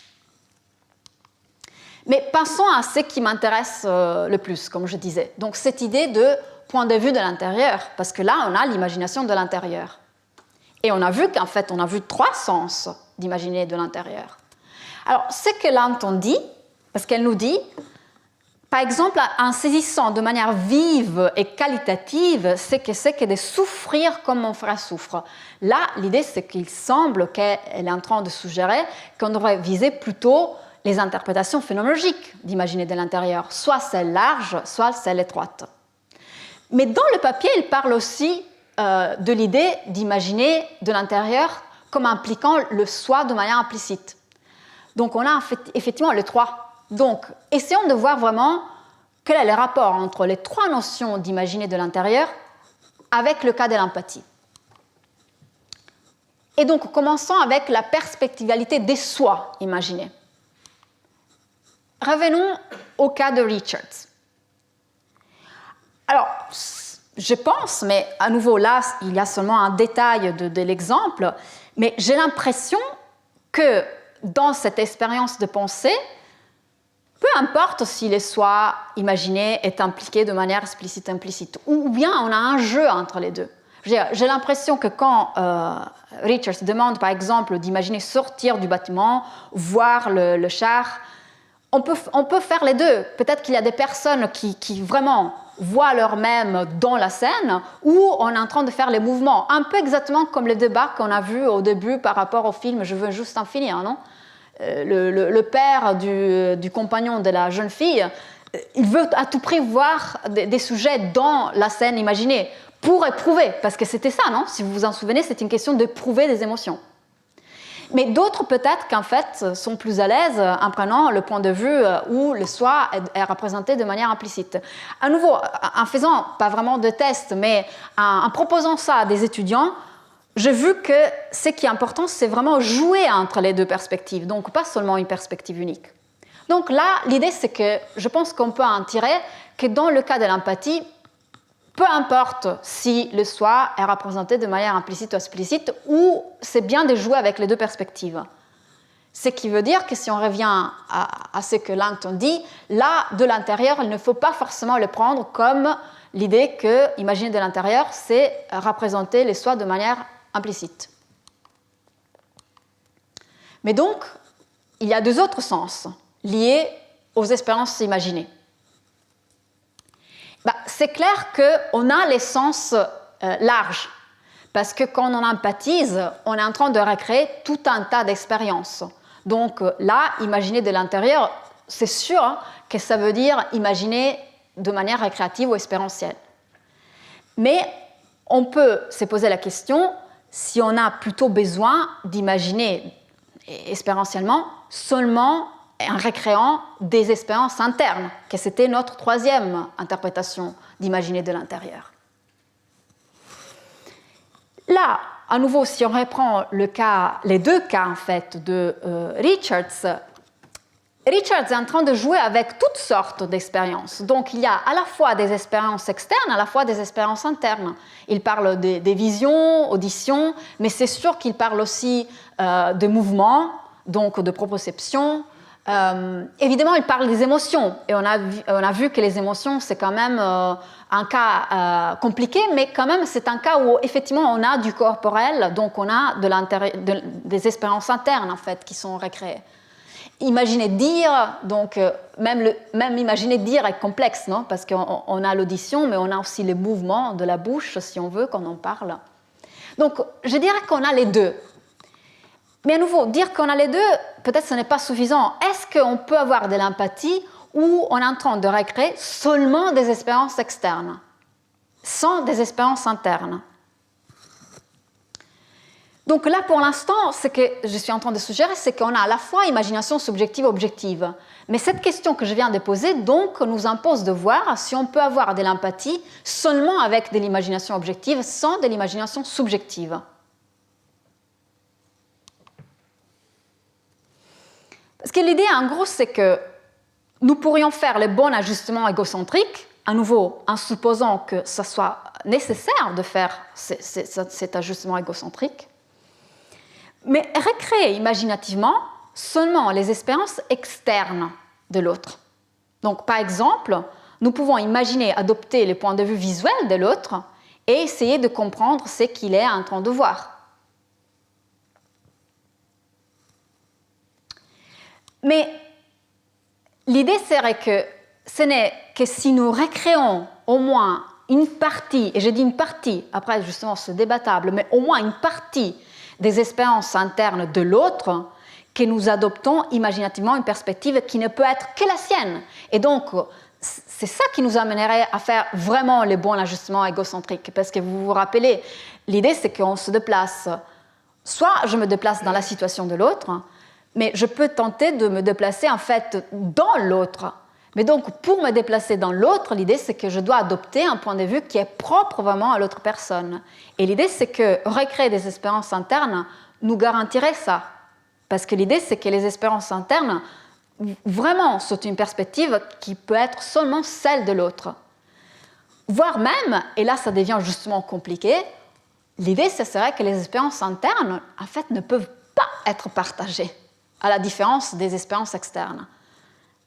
Mais passons à ce qui m'intéresse le plus, comme je disais. Donc cette idée de point de vue de l'intérieur, parce que là on a l'imagination de l'intérieur. Et on a vu qu'en fait on a vu trois sens d'imaginer de l'intérieur. Alors ce que Langton dit, parce qu'elle nous dit, par exemple, en saisissant de manière vive et qualitative ce que c'est que de souffrir comme mon frère souffre. Là, l'idée, c'est qu'il semble qu'elle est en train de suggérer qu'on devrait viser plutôt les interprétations phénoménologiques d'imaginer de l'intérieur, soit celles larges, soit celles étroites. Mais dans le papier, il parle aussi de l'idée d'imaginer de l'intérieur comme impliquant le soi de manière implicite. Donc, on a effectivement les trois. Donc, essayons de voir vraiment quel est le rapport entre les trois notions d'imaginer de l'intérieur avec le cas de l'empathie. Et donc, commençons avec la perspectivalité des soi imaginés. Revenons au cas de Richards. Alors, je pense, mais à nouveau là, il y a seulement un détail de l'exemple, mais j'ai l'impression que dans cette expérience de pensée, peu importe si le soi imaginé est impliqué de manière explicite implicite, ou bien on a un jeu entre les deux. J'ai l'impression que quand Richards demande par exemple d'imaginer sortir du bâtiment, voir le char, on peut faire les deux. Peut-être qu'il y a des personnes qui vraiment voient leur-même dans la scène, ou on est en train de faire les mouvements, un peu exactement comme le débat qu'on a vu au début par rapport au film « Je veux juste en finir », non ? Le père du compagnon de la jeune fille, il veut à tout prix voir des sujets dans la scène imaginée pour éprouver, parce que c'était ça, non ? Si vous vous en souvenez, c'est une question d'éprouver des émotions. Mais d'autres, peut-être qu'en fait, sont plus à l'aise en prenant le point de vue où le soi est représenté de manière implicite. À nouveau, en faisant pas vraiment de tests, mais en proposant ça à des étudiants, j'ai vu que ce qui est important, c'est vraiment jouer entre les deux perspectives, donc pas seulement une perspective unique. Donc là, l'idée, c'est que je pense qu'on peut en tirer que dans le cas de l'empathie, peu importe si le soi est représenté de manière implicite ou explicite, ou c'est bien de jouer avec les deux perspectives. Ce qui veut dire que si on revient à ce que Langton dit, là, de l'intérieur, il ne faut pas forcément le prendre comme l'idée que imaginer de l'intérieur, c'est représenter le soi de manière implicite. Mais donc, il y a deux autres sens liés aux expériences imaginées. C'est clair qu'on a les sens larges, parce que quand on empathise, on est en train de recréer tout un tas d'expériences. Donc là, imaginer de l'intérieur, c'est sûr que ça veut dire imaginer de manière récréative ou expérientielle. Mais on peut se poser la question si on a plutôt besoin d'imaginer expérientiellement seulement en recréant des expériences internes, que c'était notre troisième interprétation d'imaginer de l'intérieur. Là, à nouveau, si on reprend les deux cas en fait de Richards est en train de jouer avec toutes sortes d'expériences. Donc, il y a à la fois des expériences externes, à la fois des expériences internes. Il parle des visions, auditions, mais c'est sûr qu'il parle aussi de mouvements, donc de proprioception. Évidemment, il parle des émotions, et on a vu que les émotions, c'est quand même un cas compliqué, mais quand même, c'est un cas où, effectivement, on a du corporel, donc on a des expériences internes, en fait, qui sont recréées. imaginer dire, donc même imaginer dire est complexe, non? Parce qu'on a l'audition, mais on a aussi les mouvements de la bouche, si on veut, quand on parle. Donc, je dirais qu'on a les deux. Mais à nouveau, dire qu'on a les deux, peut-être ce n'est pas suffisant. Est-ce qu'on peut avoir de l'empathie ou on est en train de recréer seulement des expériences externes, sans des expériences internes? Donc là, pour l'instant, ce que je suis en train de suggérer, c'est qu'on a à la fois imagination subjective et objective. Mais cette question que je viens de poser, donc, nous impose de voir si on peut avoir de l'empathie seulement avec de l'imagination objective, sans de l'imagination subjective. Parce que l'idée, en gros, c'est que nous pourrions faire le bon ajustement égocentrique, à nouveau, en supposant que ce soit nécessaire de faire cet ajustement égocentrique, mais recréer imaginativement seulement les expériences externes de l'autre. Donc, par exemple, nous pouvons imaginer adopter le point de vue visuel de l'autre et essayer de comprendre ce qu'il est en train de voir. Mais l'idée serait que ce n'est que si nous recréons au moins une partie, et je dis une partie, après justement c'est débattable, mais au moins une partie des expériences internes de l'autre, que nous adoptons imaginativement une perspective qui ne peut être que la sienne. Et donc, c'est ça qui nous amènerait à faire vraiment le bon ajustement égocentrique. Parce que vous vous rappelez, l'idée c'est qu'on se déplace, soit je me déplace dans la situation de l'autre, mais je peux tenter de me déplacer en fait dans l'autre. Mais donc, pour me déplacer dans l'autre, l'idée, c'est que je dois adopter un point de vue qui est propre vraiment à l'autre personne. Et l'idée, c'est que recréer des expériences internes nous garantirait ça. Parce que l'idée, c'est que les expériences internes, vraiment, sont une perspective qui peut être seulement celle de l'autre. Voire même, et là, ça devient justement compliqué, l'idée, ce serait que les expériences internes, en fait, ne peuvent pas être partagées, à la différence des expériences externes.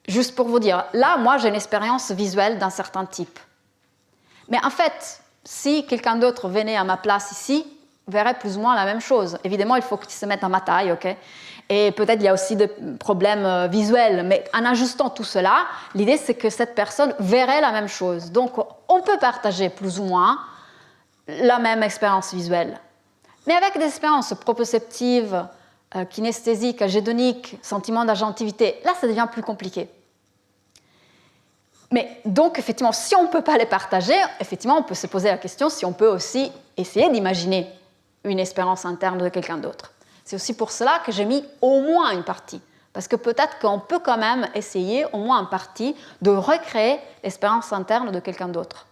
Juste pour vous dire, là, moi, j'ai une expérience visuelle d'un certain type. Mais en fait, si quelqu'un d'autre venait à ma place ici, verrait plus ou moins la même chose. Évidemment, il faut qu'il se mette à ma taille, ok? Et peut-être il y a aussi des problèmes visuels. Mais en ajustant tout cela, l'idée, c'est que cette personne verrait la même chose. Donc, on peut partager plus ou moins la même expérience visuelle. Mais avec des expériences proprioceptives, kinesthésiques, agédoniques, sentiments d'agentivité, là, ça devient plus compliqué. Mais donc, effectivement, si on ne peut pas les partager, effectivement, on peut se poser la question si on peut aussi essayer d'imaginer une expérience interne de quelqu'un d'autre. C'est aussi pour cela que j'ai mis au moins une partie. Parce que peut-être qu'on peut quand même essayer, au moins en partie, de recréer l'expérience interne de quelqu'un d'autre.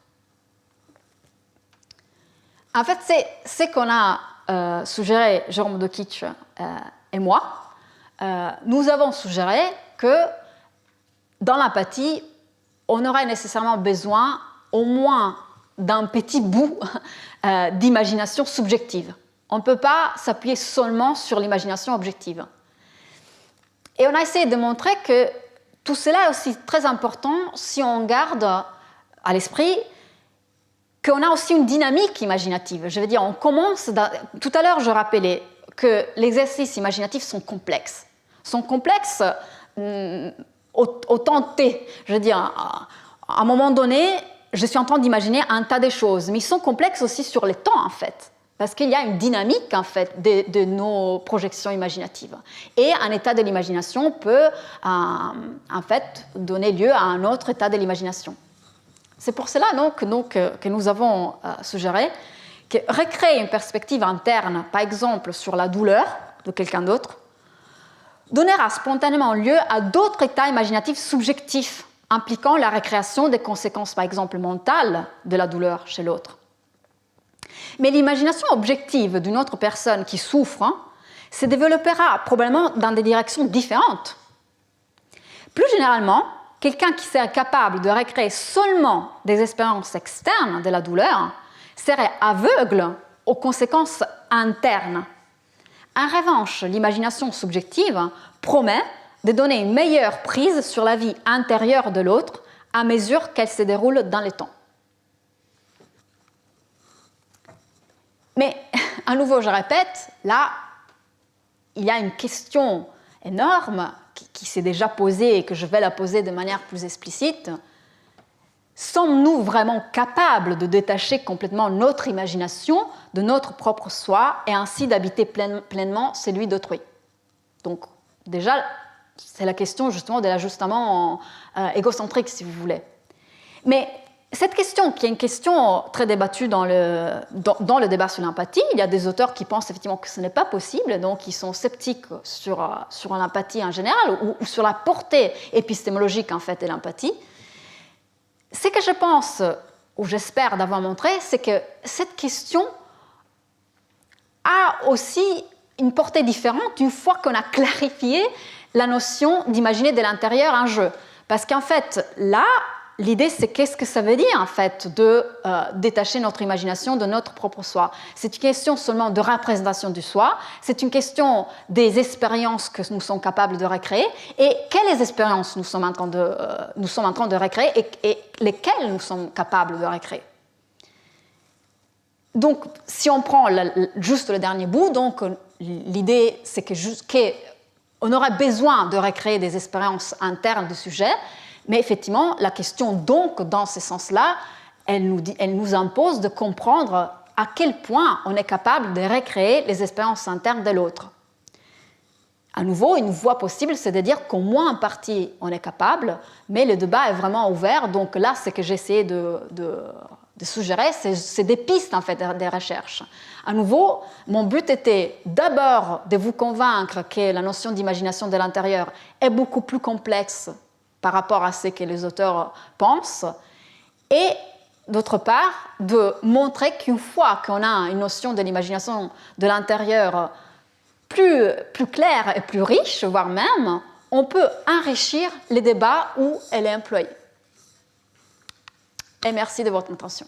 En fait, c'est ce qu'on a suggéré, Jérôme Dokic et moi. Nous avons suggéré que dans l'empathie, on aurait nécessairement besoin au moins d'un petit bout d'imagination subjective. On ne peut pas s'appuyer seulement sur l'imagination objective. Et on a essayé de montrer que tout cela est aussi très important si on garde à l'esprit qu'on a aussi une dynamique imaginative. Je veux dire, on commence... Tout à l'heure, je rappelais que les exercices imaginatifs sont complexes. Sont complexes... au temps T. Je veux dire, à un moment donné, je suis en train d'imaginer un tas de choses, mais ils sont complexes aussi sur les temps, en fait, parce qu'il y a une dynamique, en fait, de nos projections imaginatives. Et un état de l'imagination peut, en fait, donner lieu à un autre état de l'imagination. C'est pour cela, donc, que nous avons suggéré que recréer une perspective interne, par exemple, sur la douleur de quelqu'un d'autre, donnera spontanément lieu à d'autres états imaginatifs subjectifs impliquant la récréation des conséquences, par exemple, mentales de la douleur chez l'autre. Mais l'imagination objective d'une autre personne qui souffre se développera probablement dans des directions différentes. Plus généralement, quelqu'un qui serait capable de recréer seulement des expériences externes de la douleur serait aveugle aux conséquences internes. En revanche, l'imagination subjective promet de donner une meilleure prise sur la vie intérieure de l'autre à mesure qu'elle se déroule dans le temps. Mais, à nouveau, je répète, là, il y a une question énorme qui s'est déjà posée et que je vais la poser de manière plus explicite. Sommes-nous vraiment capables de détacher complètement notre imagination de notre propre soi et ainsi d'habiter pleinement celui d'autrui? Donc, déjà, c'est la question justement de l'ajustement égocentrique, si vous voulez. Mais cette question, qui est une question très débattue dans le débat sur l'empathie, il y a des auteurs qui pensent effectivement que ce n'est pas possible, donc ils sont sceptiques sur l'empathie en général ou sur la portée épistémologique en fait de l'empathie. Ce que je pense, ou j'espère d'avoir montré, c'est que cette question a aussi une portée différente une fois qu'on a clarifié la notion d'imaginer de l'intérieur un jeu. Parce qu'en fait, là, l'idée, c'est qu'est-ce que ça veut dire, en fait, de détacher notre imagination de notre propre soi. C'est une question seulement de représentation du soi, c'est une question des expériences que nous sommes capables de recréer, et quelles expériences nous sommes en train de recréer et lesquelles nous sommes capables de recréer. Donc, si on prend juste le dernier bout, donc l'idée, c'est qu'on aurait besoin de recréer des expériences internes du sujet, mais effectivement, la question, donc, dans ce sens-là, elle nous impose de comprendre à quel point on est capable de recréer les expériences internes de l'autre. À nouveau, une voie possible, c'est de dire qu'au moins en partie, on est capable, mais le débat est vraiment ouvert. Donc là, ce que j'ai essayé de suggérer, c'est des pistes, en fait, des recherches. À nouveau, mon but était d'abord de vous convaincre que la notion d'imagination de l'intérieur est beaucoup plus complexe par rapport à ce que les auteurs pensent, et d'autre part, de montrer qu'une fois qu'on a une notion de l'imagination de l'intérieur plus claire et plus riche, voire même, on peut enrichir les débats où elle est employée. Et merci de votre attention.